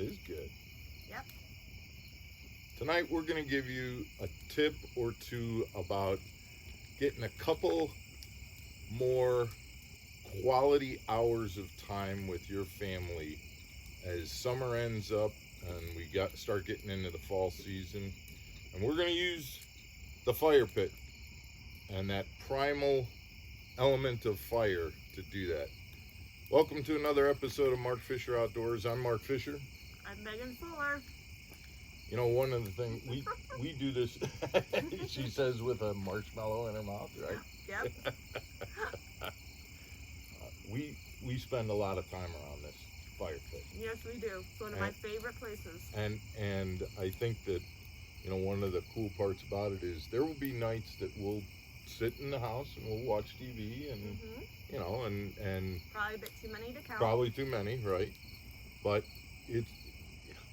is good. Yep. Tonight we're going to give you a tip or two about getting a couple more quality hours of time with your family as summer ends up and we start getting into the fall season. And we're going to use the fire pit and that primal element of fire to do that. Welcome to another episode of Mark Fisher Outdoors. I'm Mark Fisher. I'm Megan Fuller. You know, one of the things we do this, she says with a marshmallow in her mouth, right? Yep. We spend a lot of time around this fire pit. Yes, we do. It's one of my favorite places. And I think that, you know, one of the cool parts about it is there will be nights that we'll sit in the house and we'll watch TV and, you know, and Probably a bit too many to count. probably too many, right? But it's,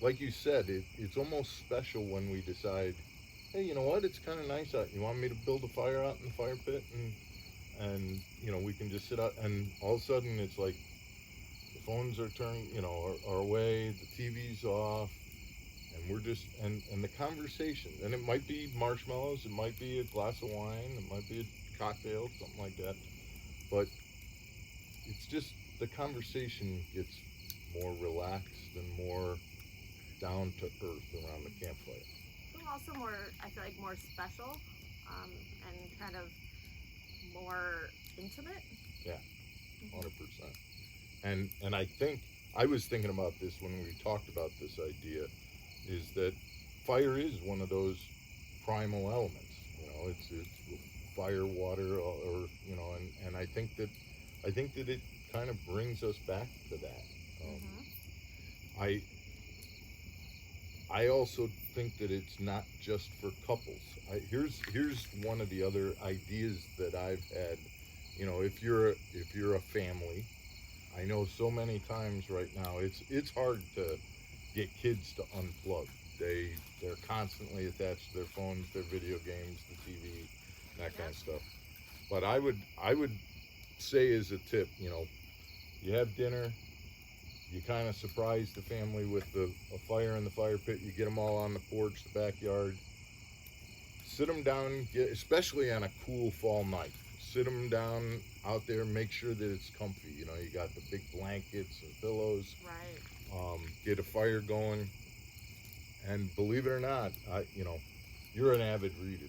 like you said, it's almost special when we decide, hey, you know what, it's kind of nice out. You want me to build a fire out in the fire pit and you know, we can just sit out, and all of a sudden it's like the phones are turned, you know, are away, the TV's off, and we're just, and the conversation, and it might be marshmallows, it might be a glass of wine, it might be a cocktail, something like that, but it's just, the conversation gets more relaxed and more down to earth around the campfire. It's also more, I feel like, more special and kind of more intimate. Yeah, 100%. And I think, I was thinking about this when we talked about this idea, is that fire is one of those primal elements. You know, it's fire, water, or you know, and I think that it kind of brings us back to that. I also think that it's not just for couples. Here's one of the other ideas that I've had. You know, if you're a family, I know so many times right now it's hard to get kids to unplug. They're constantly attached to their phones, their video games, the TV, that kind of stuff. But I would say as a tip, you know, you have dinner. You kind of surprise the family with a fire in the fire pit. You get them all on the porch, the backyard. Sit them down, especially on a cool fall night. Sit them down out there. Make sure that it's comfy. You know, you got the big blankets and pillows. Right. Get a fire going. And believe it or not, you know, you're an avid reader.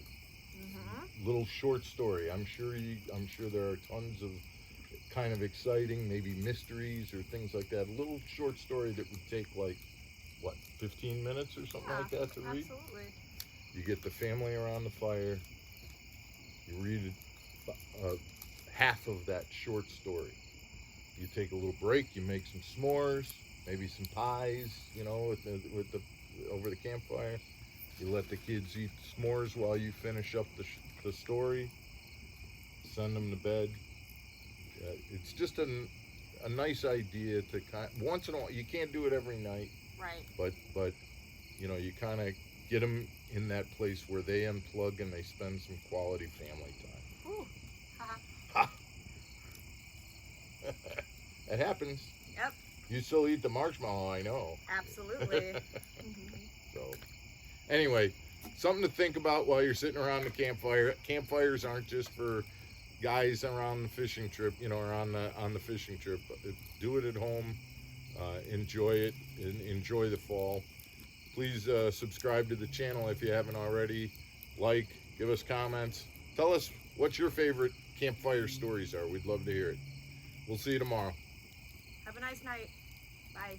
Little short story. I'm sure there are tons of kind of exciting, maybe mysteries or things like that. A little short story that would take like, what, 15 minutes or something like that to read? Absolutely. You get the family around the fire, you read half of that short story. You take a little break, you make some s'mores, maybe some pies, you know, over the campfire. You let the kids eat s'mores while you finish up the story, send them to bed. It's just a nice idea to once in a while. You can't do it every night, right? But you know, you kind of get them in that place where they unplug and they spend some quality family time. Ooh. Ha! It happens. Yep. You still eat the marshmallow, I know. Absolutely. So, anyway, something to think about while you're sitting around the campfire. Campfires aren't just for guys around the fishing trip, you know, or on the fishing trip. Do it at home. Enjoy it. Enjoy the fall. Please subscribe to the channel if you haven't already. Like, give us comments. Tell us what your favorite campfire stories are. We'd love to hear it. We'll see you tomorrow. Have a nice night. Bye.